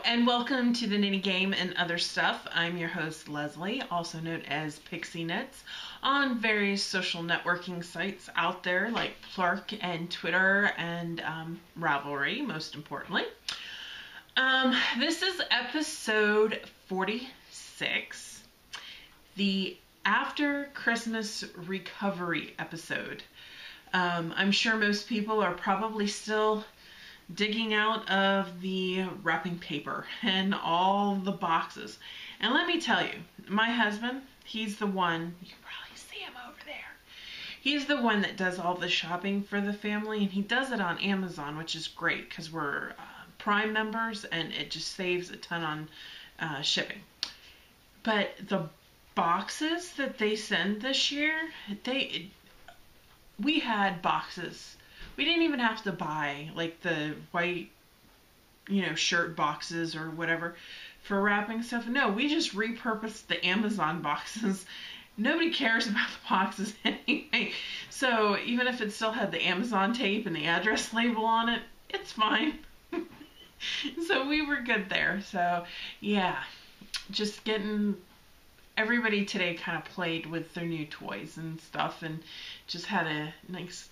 and welcome to the Knitting Game and Other Stuff. I'm your host, Leslie, also known as Pixie Knits, on various social networking sites out there like Plurk and Twitter and Ravelry, most importantly. This is episode 46, the After Christmas Recovery episode. I'm sure most people are probably still digging out of the wrapping paper and all the boxes. And let me tell you, my husband, he's the one, you can probably see him over there. He's the one that does all the shopping for the family, and he does it on Amazon, which is great because we're Prime members and it just saves a ton on shipping. But the boxes that they send this year, we had boxes. We didn't even have to buy like the white, shirt boxes or whatever for wrapping stuff. No, we just repurposed the Amazon boxes. Nobody cares about the boxes anyway. So even if it still had the Amazon tape and the address label on it, it's fine. So we were good there. So yeah, just getting everybody today kind of played with their new toys and stuff and just had a nice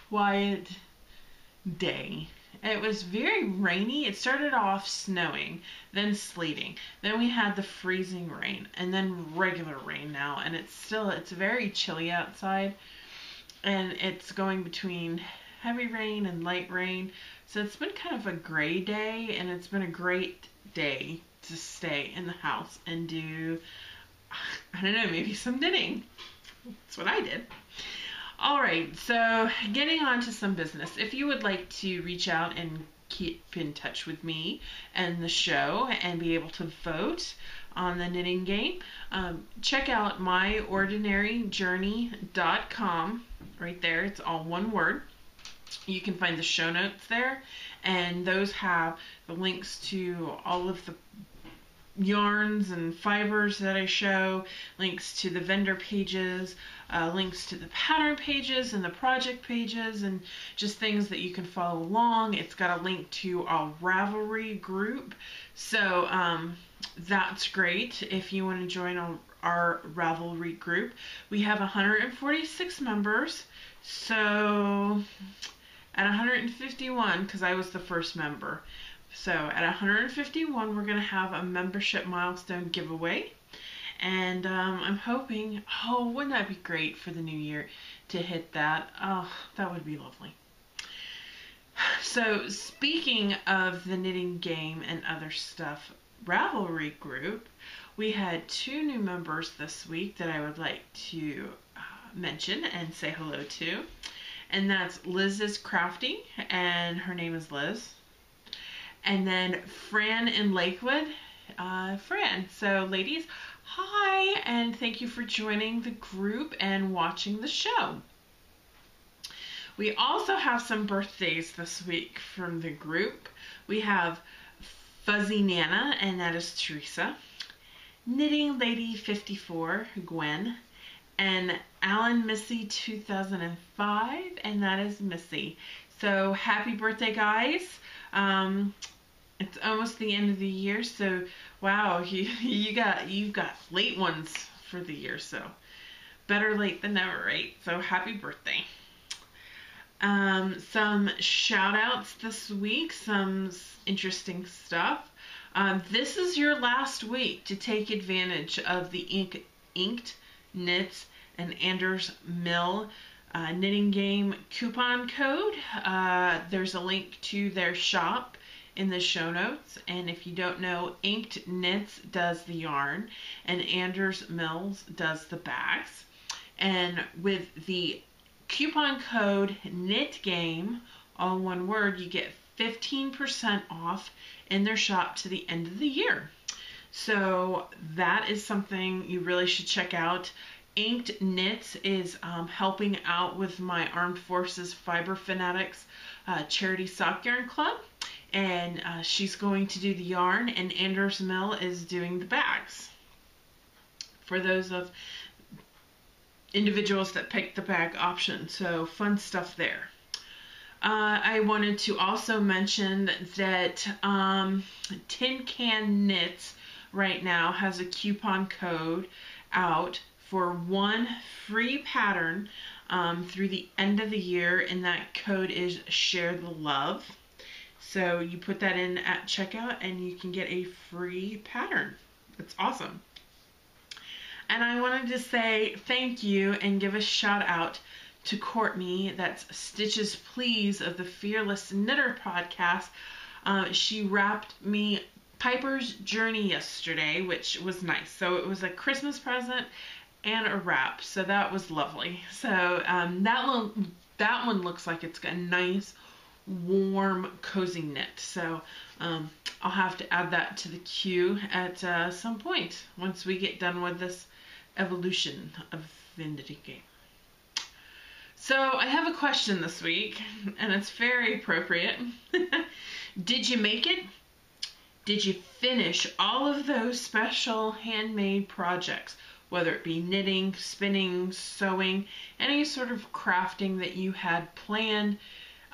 quiet day. It was very rainy. It started off snowing, then sleeting. Then we had the freezing rain and then regular rain now. And it's very chilly outside. And it's going between heavy rain and light rain. So it's been kind of a gray day, and it's been a great day to stay in the house and do, I don't know, maybe some knitting. That's what I did. All right, so getting on to some business. If you would like to reach out and keep in touch with me and the show and be able to vote on the Knitting Game, check out myordinaryjourney.com. Right there, it's all one word. You can find the show notes there, and those have the links to all of the yarns and fibers that I show, links to the vendor pages, links to the pattern pages and the project pages, and just things that you can follow along. It's got a link to our Ravelry group, so that's great if you want to join our Ravelry group. We have 146 members, so at 151, because I was the first member, so at 151, we're going to have a membership milestone giveaway. And I'm hoping, wouldn't that be great for the new year to hit that? Oh, that would be lovely. So speaking of the Knitting Game and Other Stuff Ravelry group, we had 2 new members this week that I would like to mention and say hello to. And that's Liz is Crafty, and her name is Liz. And then Fran in Lakewood, Fran. So ladies, hi, and thank you for joining the group and watching the show. We also have some birthdays this week from the group. We have Fuzzy Nana, and that is Teresa. Knitting Lady 54, Gwen. And Alan Missy 2005, and that is Missy. So happy birthday, guys. It's almost the end of the year, so wow, you've got late ones for the year, so better late than never, right? So happy birthday. Some shout outs this week, some interesting stuff. This is your last week to take advantage of the Inked Knits and Anders Mill Knitting Game coupon code. There's a link to their shop in the show notes, and if you don't know, Inked Knits does the yarn and Anders Mills does the bags. And with the coupon code KNITGAME, all one word, you get 15% off in their shop to the end of the year. So that is something you really should check out. Inked Knits is helping out with my Armed Forces Fiber Fanatics charity sock yarn club, and she's going to do the yarn, and Anders Mill is doing the bags for those of individuals that pick the bag option. So fun stuff there. I wanted to also mention that Tin Can Knits right now has a coupon code out for one free pattern through the end of the year, and that code is Share the Love. So you put that in at checkout and you can get a free pattern. It's awesome. And I wanted to say thank you and give a shout out to Courtney, that's Stitches Please of the Fearless Knitter podcast. She wrapped me Piper's Journey yesterday, which was nice. So it was a Christmas present and a wrap, so that was lovely. So that one looks like it's got a nice, warm, cozy knit. So I'll have to add that to the queue at some point once we get done with this evolution of the knitting game. So I have a question this week, and it's very appropriate. Did you make it? Did you finish all of those special handmade projects, whether it be knitting, spinning, sewing, any sort of crafting that you had planned,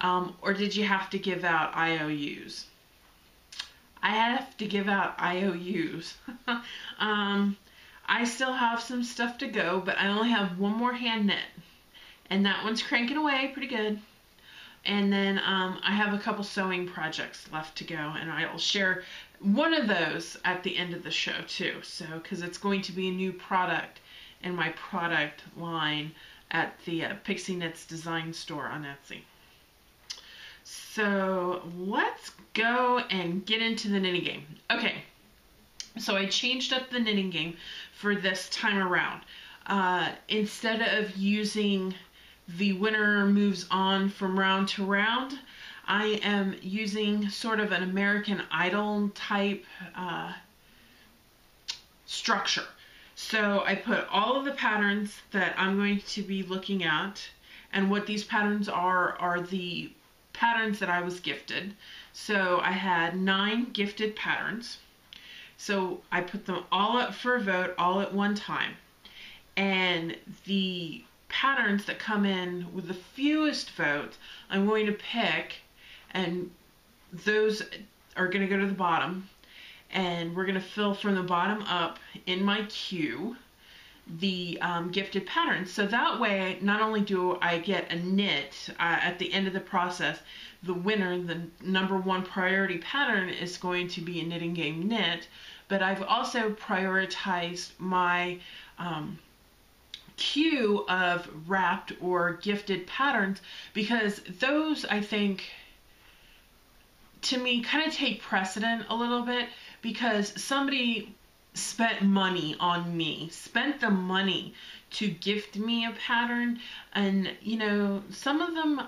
or did you have to give out IOUs? I have to give out IOUs. I still have some stuff to go, but I only have one more hand knit. And that one's cranking away pretty good. And then I have a couple sewing projects left to go, and I'll share one of those at the end of the show too. So, because it's going to be a new product in my product line at the Pixie Knits Design Store on Etsy. So let's go and get into the knitting game. Okay, so I changed up the knitting game for this time around. Instead of using the winner moves on from round to round, I am using sort of an American Idol type structure. So I put all of the patterns that I'm going to be looking at, and what these patterns are the patterns that I was gifted. So I had 9 gifted patterns. So I put them all up for a vote all at one time. And the patterns that come in with the fewest votes, I'm going to pick, and those are going to go to the bottom, and we're going to fill from the bottom up in my queue the gifted patterns. So that way, not only do I get a knit at the end of the process, the winner, the number 1 priority pattern is going to be a Knitting Game knit, but I've also prioritized my queue of wrapped or gifted patterns, because those, I think, to me, kind of take precedent a little bit, because somebody spent money on me, spent the money to gift me a pattern, and you know, some of them,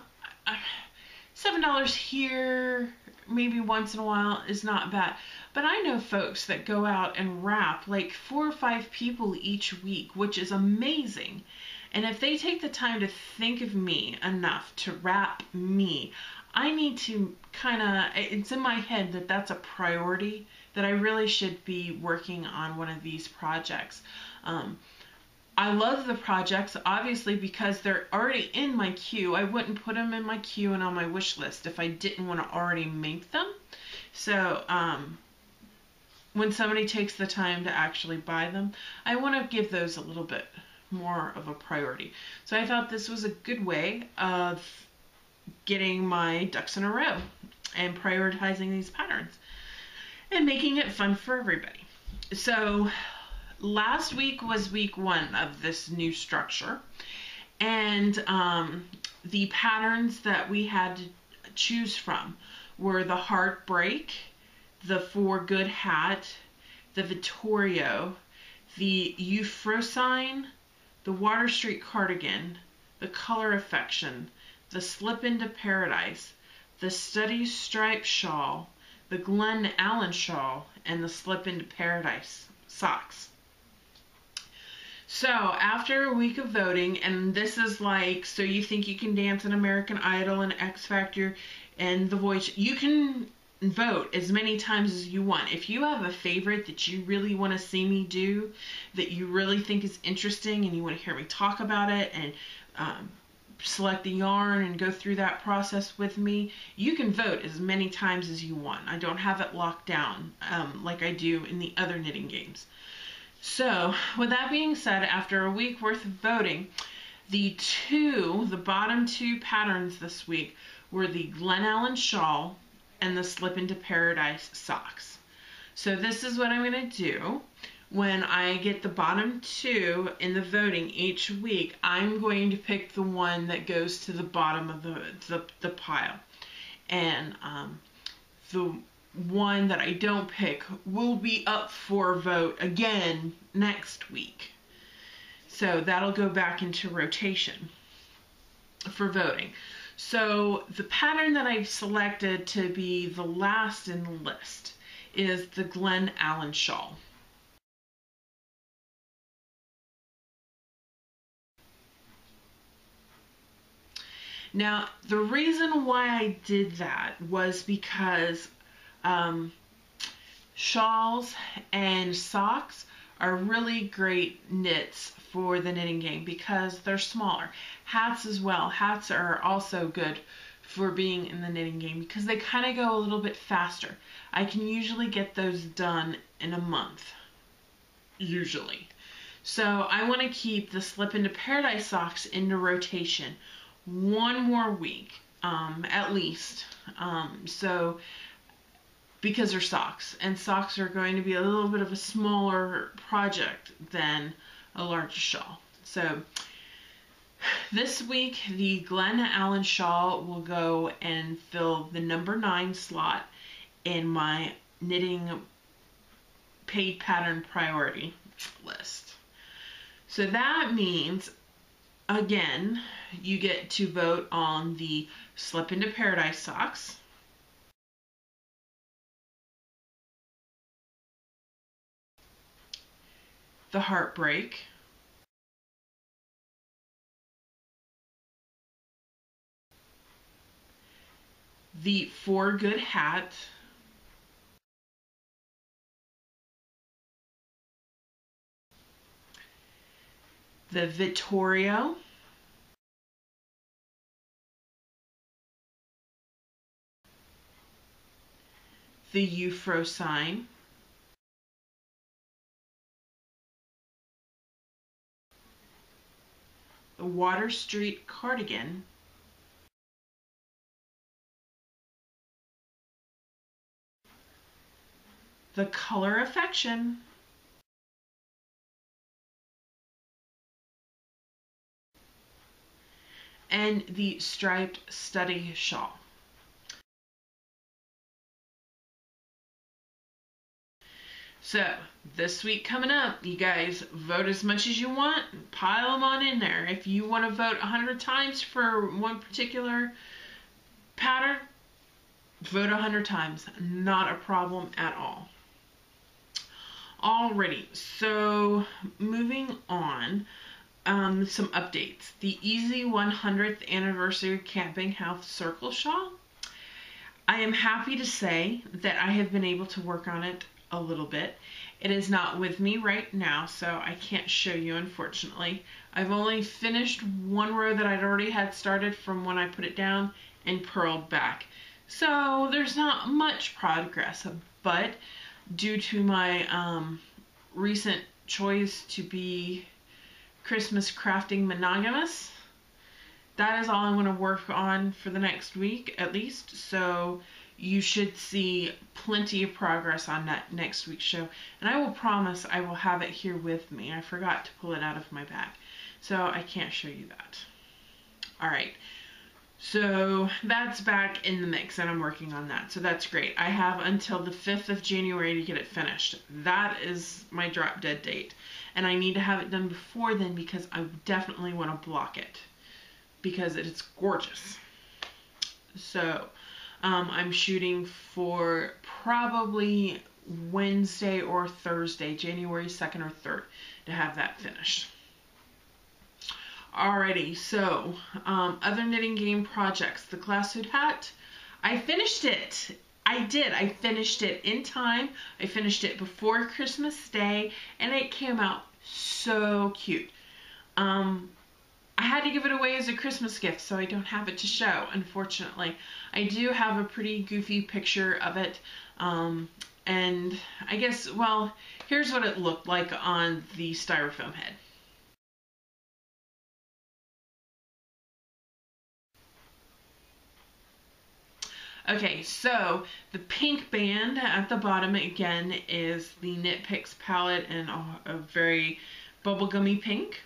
$7 here, maybe once in a while, is not bad. But I know folks that go out and wrap like 4 or 5 people each week, which is amazing. And if they take the time to think of me enough to wrap me, I need to kind of, it's in my head that that's a priority, that I really should be working on one of these projects. I love the projects, obviously, because they're already in my queue. I wouldn't put them in my queue and on my wish list if I didn't want to already make them. So, when somebody takes the time to actually buy them, I want to give those a little bit more of a priority. So I thought this was a good way of getting my ducks in a row and prioritizing these patterns and making it fun for everybody. So last week was week 1 of this new structure, and the patterns that we had to choose from were the Heartbreak, the For Good Hat, the Vittorio, the Euphrosyne, the Water Street Cardigan, the Color Affection, the Slip into Paradise, the Study Stripe Shawl, the Glen Allen Shawl, and the Slip into Paradise socks. So after a week of voting, and this is like, So You Think You Can Dance in American Idol and X Factor and The Voice, you can vote as many times as you want. If you have a favorite that you really want to see me do, that you really think is interesting and you want to hear me talk about it and select the yarn and go through that process with me, you can vote as many times as you want. I don't have it locked down like I do in the other knitting games. So with that being said, after a week worth of voting, the bottom two patterns this week were the Glen Allen shawl and the Slip into Paradise socks. So this is what I'm going to do. When I get the bottom two in the voting each week, I'm going to pick the one that goes to the bottom of the pile. And the one that I don't pick will be up for vote again next week. So that'll go back into rotation for voting. So the pattern that I've selected to be the last in the list is the Glen Allen shawl. Now, the reason why I did that was because shawls and socks are really great knits for the knitting game because they're smaller. Hats as well. Hats are also good for being in the knitting game because they kind of go a little bit faster. I can usually get those done in a month, usually. So I want to keep the Slip into Paradise socks into rotation one more week, at least. So because they're socks, and socks are going to be a little bit of a smaller project than a larger shawl. So this week, the Glen Allen shawl will go and fill the number 9 slot in my knitting paid pattern priority list. So that means, again, you get to vote on the Slip into Paradise socks, the Heartbreak, the For Good hat, the Vittorio, the Eufro sign, the Water Street cardigan, the Color Affection, and the Striped Study shawl. So, this week coming up, you guys vote as much as you want, pile them on in there. If you want to vote 100 times for one particular pattern, vote 100 times. Not a problem at all. Alrighty, so moving on, some updates. The Easy 100th Anniversary Camping House Circle shawl. I am happy to say that I have been able to work on it a little bit. It is not with me right now, so I can't show you, unfortunately. I've only finished one row that I'd already had started from when I put it down and purled back. So there's not much progress, but due to my recent choice to be Christmas crafting monogamous, that is all I'm going to work on for the next week at least. So you should see plenty of progress on that next week's show. And I will promise I will have it here with me. I forgot to pull it out of my bag, so I can't show you that. Alright, so that's back in the mix and I'm working on that. So that's great. I have until the 5th of January to get it finished. That is my drop dead date. And I need to have it done before then because I definitely want to block it because it's gorgeous. So I'm shooting for probably Wednesday or Thursday, January 2nd or 3rd, to have that finished. Alrighty, so other knitting game projects. The Glass Hood hat, I finished it. I did. I finished it in time. I finished it before Christmas Day, and it came out so cute. I had to give it away as a Christmas gift, so I don't have it to show, unfortunately. I do have a pretty goofy picture of it, and I guess, well, here's what it looked like on the styrofoam head. Okay, so the pink band at the bottom again is the Knit Picks palette in a very bubblegummy pink.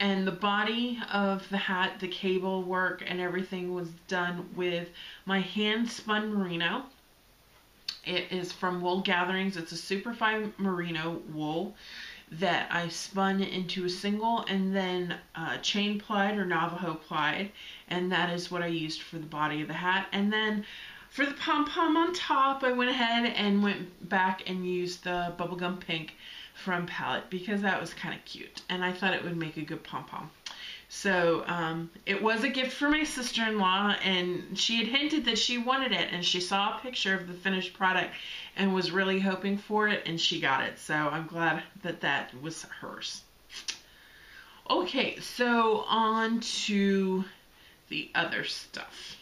And the body of the hat, the cable work and everything was done with my hand spun merino. It is from Wool Gatherings. It's a superfine merino wool that I spun into a single and then chain plied or Navajo plied, and that is what I used for the body of the hat. And then for the pom-pom on top, I went ahead and went back and used the bubblegum pink from palette because that was kind of cute and I thought it would make a good pom-pom. So it was a gift for my sister-in-law, and she had hinted that she wanted it, and she saw a picture of the finished product and was really hoping for it, and she got it. So I'm glad that that was hers. Okay, so on to the other stuff.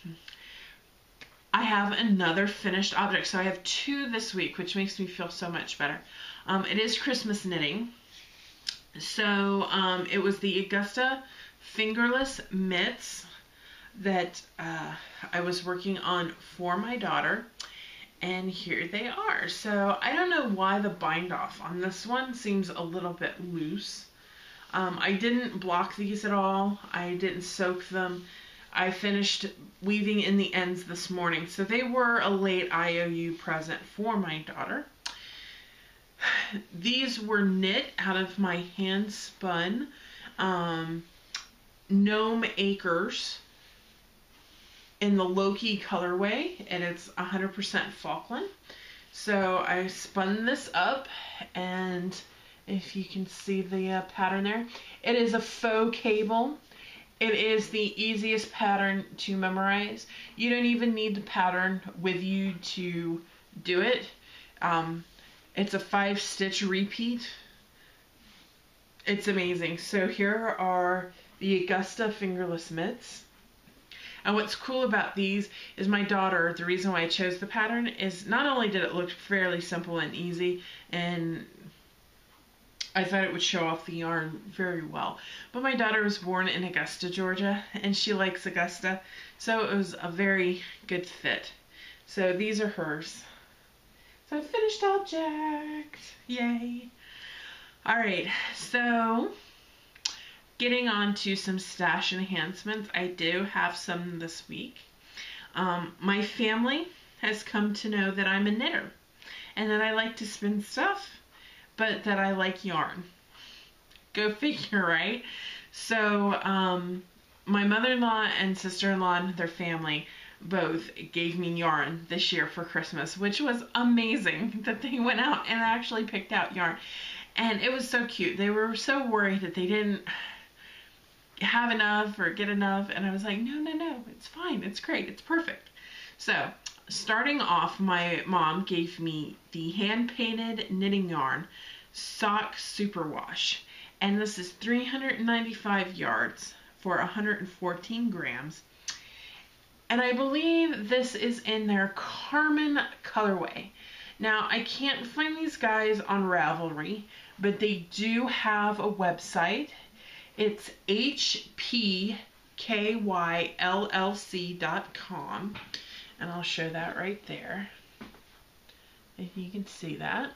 I have another finished object. So I have two this week, which makes me feel so much better. It is Christmas knitting. So it was the Augusta fingerless mitts that I was working on for my daughter, and here they are. So I don't know why the bind off on this one seems a little bit loose. I didn't block these at all. I didn't soak them. I finished weaving in the ends this morning, so they were a late IOU present for my daughter. These were knit out of my hand spun Gnome Acres in the Loki colorway, and it's 100% Falkland. So I spun this up, and if you can see the pattern there, it is a faux cable. It is the easiest pattern to memorize. You don't even need the pattern with you to do it. It's a 5-stitch repeat. It's amazing. So here are the Augusta fingerless mitts. And what's cool about these is my daughter, the reason why I chose the pattern is not only did it look fairly simple and easy, and I thought it would show off the yarn very well, but my daughter was born in Augusta, Georgia, and she likes Augusta, so it was a very good fit. So these are hers. So finished object. Yay. Alright, so getting on to some stash enhancements. I do have some this week. My family has come to know that I'm a knitter and that I like to spin stuff, but that I like yarn. Go figure, right? So my mother-in-law and sister-in-law and their family both gave me yarn this year for Christmas, which was amazing that they went out and actually picked out yarn. And it was so cute. They were so worried that they didn't have enough or get enough, and I was like, no, it's fine, it's great, it's perfect. So starting off, my mom gave me the hand-painted knitting yarn Sock Superwash, and this is 395 yards for 114 grams, and I believe this is in their Carmen colorway. Now, I can't find these guys on Ravelry, but they do have a website. It's hpkyllc.com, and I'll show that right there, if you can see that.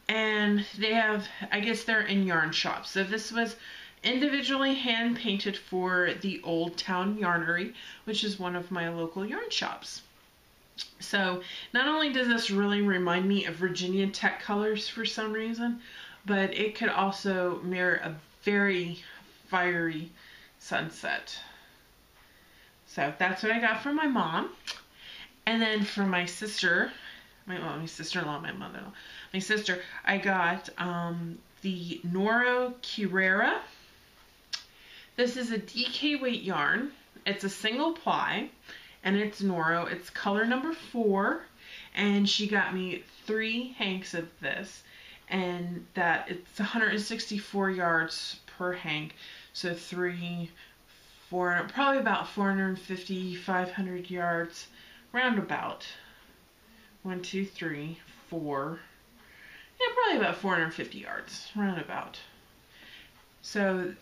And they have, I guess they're in yarn shops. So this was individually hand painted for the Old Town Yarnery, which is one of my local yarn shops. So not only does this really remind me of Virginia Tech colors for some reason, but it could also mirror a very fiery sunset. So that's what I got from my mom. And then for my sister, my sister-in-law, my mother-in-law, my sister, I got the Noro Kirera. This is a DK weight yarn. It's a single ply, and it's Noro. It's color number 4, and she got me 3 hanks of this, and that it's 164 yards per hang. So 3, 4, probably about 450, 500 yards, roundabout. 1, 2, 3, 4. Yeah, probably about 450 yards, roundabout. So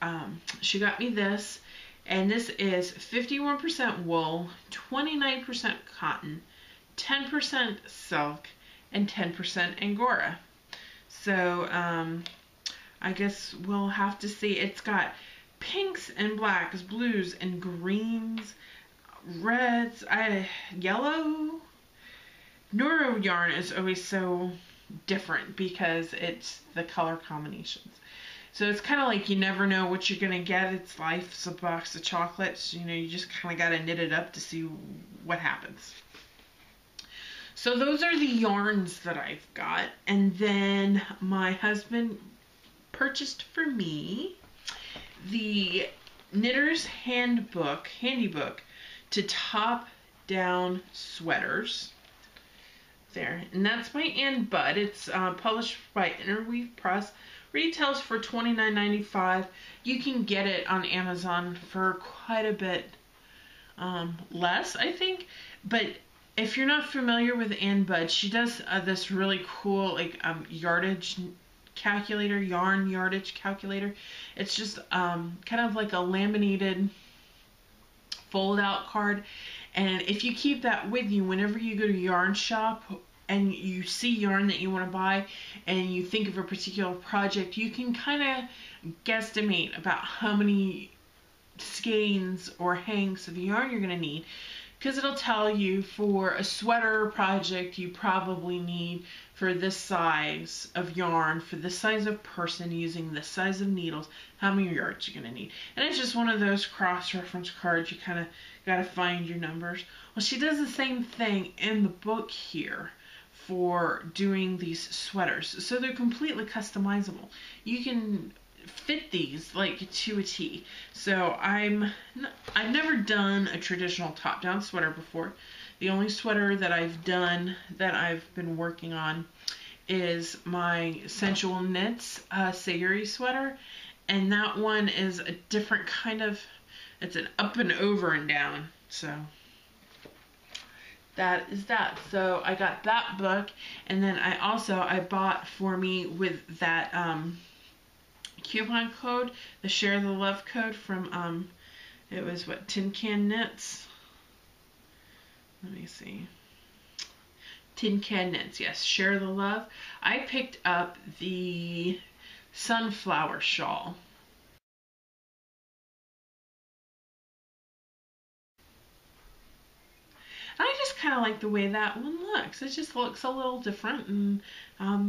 she got me this, and this is 51% wool, 29% cotton, 10% silk, and 10% Angora. So I guess we'll have to see. It's got pinks and blacks, blues and greens, reds, yellow. Neuro yarn is always so different because it's the color combinations. So it's kind of like you never know what you're going to get. It's life's a box of chocolates. You know, you just kind of got to knit it up to see what happens. So those are the yarns that I've got. And then my husband purchased for me the Knitter's handy book to top down sweaters. There, and that's by Ann Budd. It's published by Interweave Press. Retails for $29.95. You can get it on Amazon for quite a bit less, I think. But if you're not familiar with Ann Budd, she does this really cool yardage calculator, yarn yardage calculator. It's just kind of like a laminated fold-out card. And if you keep that with you whenever you go to yarn shop and you see yarn that you want to buy and you think of a particular project, you can kind of guesstimate about how many skeins or hanks of yarn you're going to need, because it'll tell you for a sweater project you probably need for this size of yarn, for this size of person using this size of needles, how many yards you're going to need. And it's just one of those cross-reference cards. You kind of got to find your numbers. Well, she does the same thing in the book here for doing these sweaters. So they're completely customizable. You can fit these like to a T. So I've never done a traditional top-down sweater before. The only sweater that I've done that I've been working on is my Sensual Knits Sayuri sweater, and that one is a different kind of, it's an up and over and down. So that is that. So I got that book, and then I bought for me with that coupon code, the Share the Love code from it was what, Tin Can Knits. Let me see. Tin Can Knits, yes, Share the Love. I picked up the sunflower shawl. I just kind of like the way that one looks. It just looks a little different and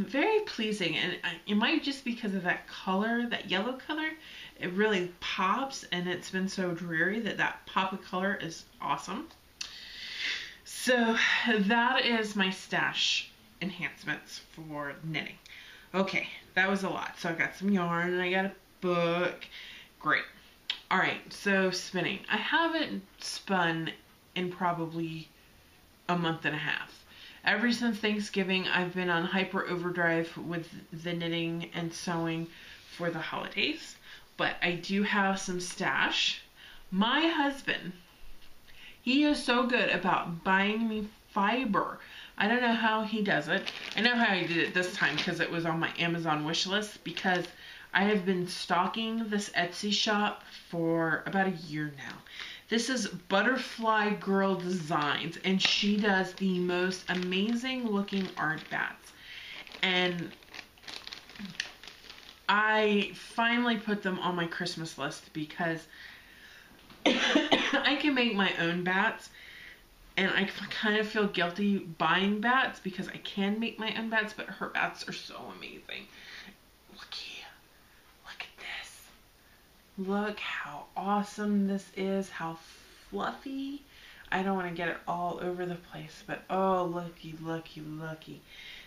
very pleasing. And it might just because of that color, that yellow color, it really pops, and it's been so dreary that pop of color is awesome. So that is my stash enhancements for knitting. Okay, that was a lot. So I got some yarn and I got a book. Great. All right, so spinning. I haven't spun in probably a month and a half. Ever since Thanksgiving, I've been on hyper overdrive with the knitting and sewing for the holidays. But I do have some stash. My husband, he is so good about buying me fiber. I don't know how he does it. I know how he did it this time because it was on my Amazon wish list, because I have been stalking this Etsy shop for about a year now. This is Butterfly Girl Designs, and she does the most amazing looking art bats. And I finally put them on my Christmas list because I can make my own bats, and I kind of feel guilty buying bats because I can make my own bats, but her bats are so amazing. Look here. Look at this. Look how awesome this is. How fluffy. I don't want to get it all over the place, but oh, looky, looky, looky.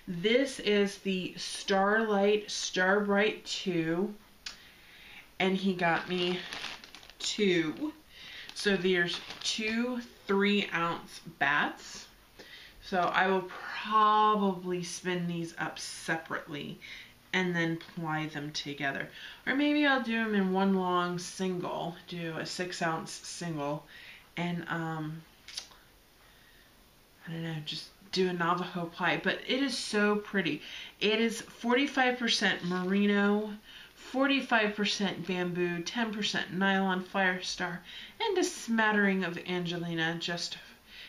This is the Starlight Starbright 2, and he got me 2. So there's 2 3-ounce bats. So I will probably spin these up separately and then ply them together. Or maybe I'll do them in one long single, do a 6-ounce single, and I don't know, just do a Navajo ply. But it is so pretty. It is 45% merino, 45% bamboo, 10% nylon Firestar, and a smattering of Angelina,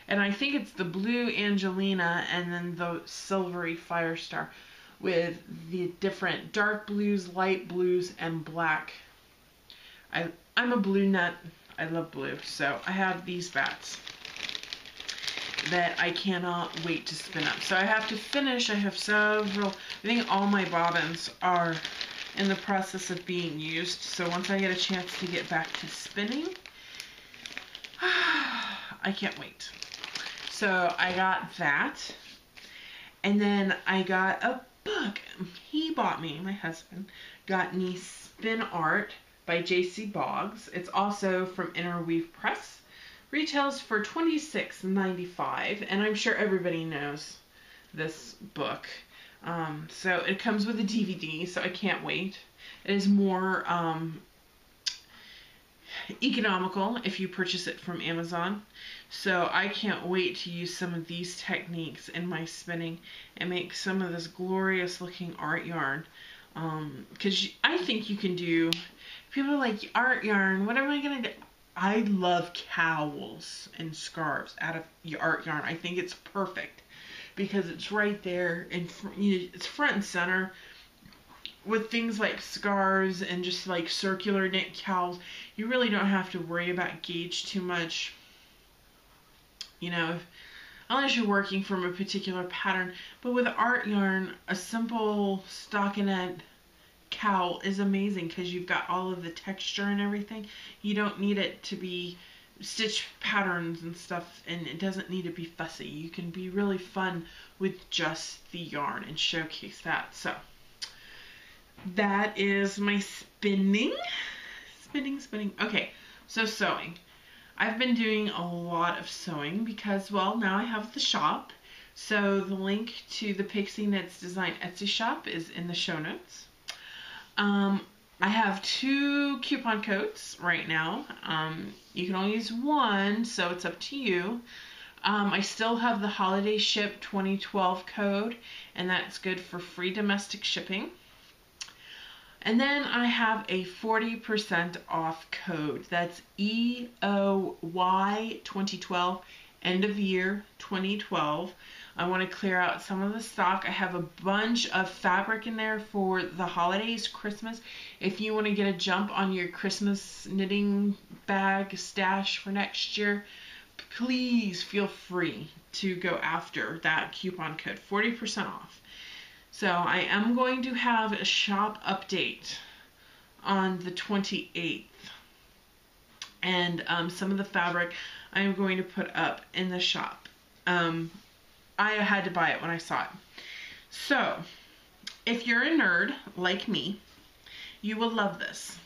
and I think it's the blue Angelina and then the silvery Firestar with the different dark blues, light blues, and black. I'm a blue nut. I love blue. So I have these bats that I cannot wait to spin up. So I have to finish. I have several. I think all my bobbins are in the process of being used. So once I get a chance to get back to spinning, I can't wait. So I got that. And then I got a book. He bought me, my husband, got me Spin Art by J.C. Boggs. It's also from Interweave Press. Retails for $26.95, and I'm sure everybody knows this book. So it comes with a DVD, so I can't wait. It is more economical if you purchase it from Amazon. So I can't wait to use some of these techniques in my spinning and make some of this glorious looking art yarn. Because I think you can do, people are like, art yarn, what am I going to do? I love cowls and scarves out of art yarn. I think it's perfect because it's right there and it's front and center with things like scarves and just like circular knit cowls. You really don't have to worry about gauge too much, you know, unless you're working from a particular pattern. But with art yarn, a simple stockinette cowl is amazing because you've got all of the texture and everything. You don't need it to be stitch patterns and stuff, and it doesn't need to be fussy. You can be really fun with just the yarn and showcase that. So that is my spinning. Okay, so sewing. I've been doing a lot of sewing because, well, now I have the shop. So the link to the Pixie Knits Design Etsy shop is in the show notes. I have 2 coupon codes right now. You can only use one, so it's up to you. I still have the Holiday Ship 2012 code, and that's good for free domestic shipping. And then I have a 40% off code. That's EOY 2012, end of year 2012. I want to clear out some of the stock. I have a bunch of fabric in there for the holidays, Christmas. If you want to get a jump on your Christmas knitting bag stash for next year, please feel free to go after that coupon code, 40% off. So I am going to have a shop update on the 28th. And some of the fabric I am going to put up in the shop. I had to buy it when I saw it. So, if you're a nerd like me, you will love this.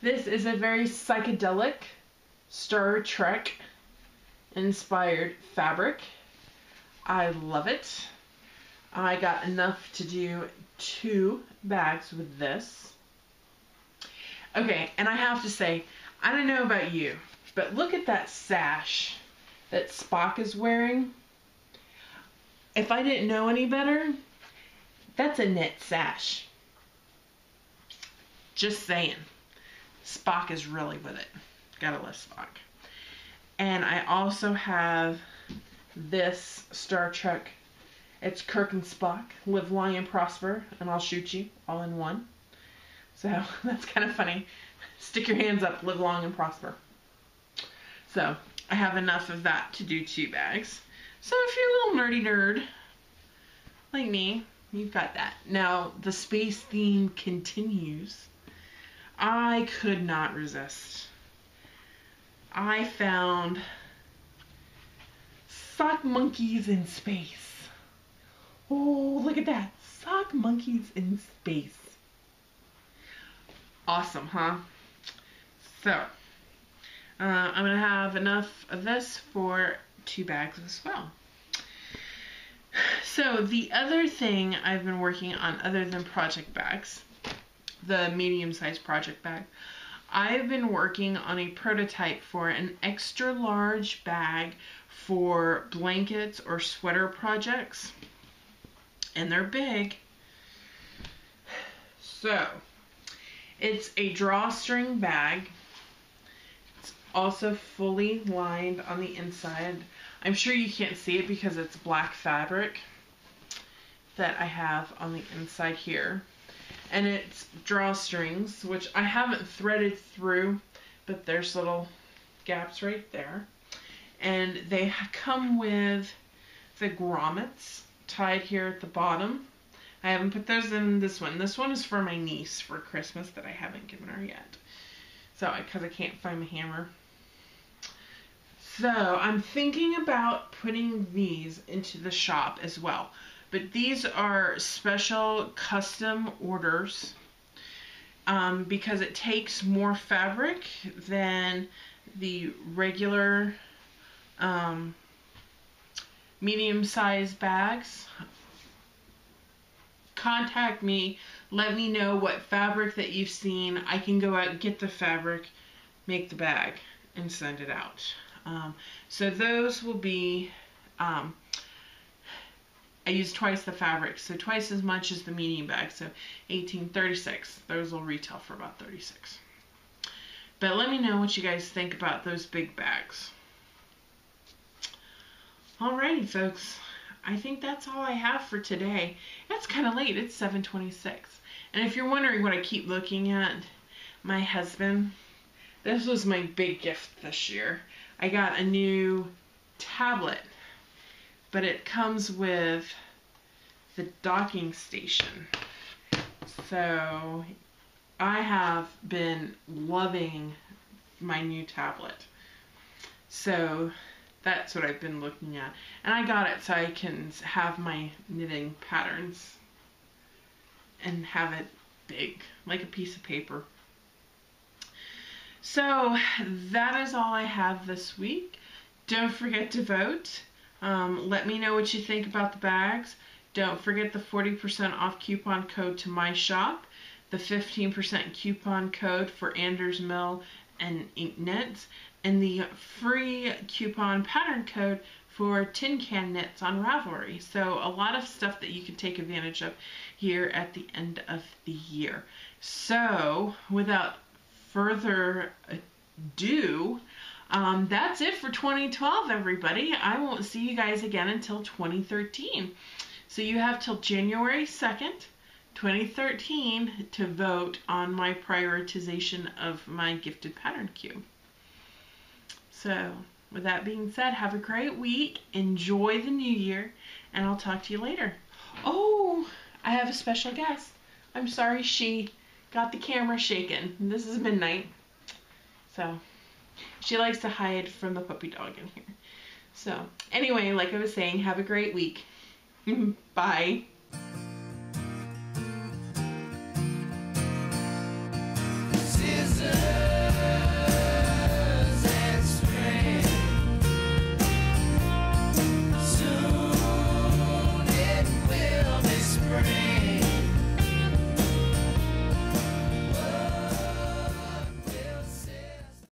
This is a very psychedelic Star Trek inspired fabric. I love it. I got enough to do 2 bags with this. Okay, and I have to say, I don't know about you, but look at that sash that Spock is wearing. If I didn't know any better, that's a knit sash. Just saying. Spock is really with it. Gotta love Spock. And I also have this Star Trek. It's Kirk and Spock. Live long and prosper, and I'll shoot you all in one. So that's kind of funny. Stick your hands up, live long and prosper. So I have enough of that to do 2 bags. So if you're a little nerdy nerd like me, you've got that. Now, the space theme continues. I could not resist. I found sock monkeys in space. Oh, look at that. Sock monkeys in space. Awesome, huh? So, I'm going to have enough of this for 2 bags as well. So the other thing I've been working on, other than project bags, the medium-sized project bag, I've been working on a prototype for an extra large bag for blankets or sweater projects. And they're big. So, it's a drawstring bag. It's also fully lined on the inside. I'm sure you can't see it because it's black fabric that I have on the inside here. And it's drawstrings, which I haven't threaded through, but there's little gaps right there. And they come with the grommets tied here at the bottom. I haven't put those in this one. This one is for my niece for Christmas that I haven't given her yet. So, because I can't find my hammer. So, I'm thinking about putting these into the shop as well. But these are special custom orders because it takes more fabric than the regular medium-sized bags. Contact me, let me know what fabric that you've seen. I can go out and get the fabric, make the bag, and send it out. So those will be, I use twice the fabric, so twice as much as the medium bag, so $18.36. Those will retail for about $36. But let me know what you guys think about those big bags. Alrighty, folks. I think that's all I have for today. It's kind of late. It's 7:26. And if you're wondering what I keep looking at, my husband, this was my big gift this year. I got a new tablet, but it comes with the docking station. So I have been loving my new tablet. So that's what I've been looking at. And I got it so I can have my knitting patterns and have it big, like a piece of paper. So that is all I have this week. Don't forget to vote. Let me know what you think about the bags. Don't forget the 40% off coupon code to my shop, the 15% coupon code for Anders Mill and Ink Knits, and the free coupon pattern code for Tin Can Knits on Ravelry. So a lot of stuff that you can take advantage of here at the end of the year. So without further ado, that's it for 2012, everybody. I won't see you guys again until 2013. So you have till January 2nd, 2013 to vote on my prioritization of my gifted pattern queue. So, with that being said, have a great week, enjoy the new year, and I'll talk to you later. Oh, I have a special guest. I'm sorry she got the camera shaken. This is midnight. So, she likes to hide from the puppy dog in here. So, anyway, like I was saying, have a great week. Bye.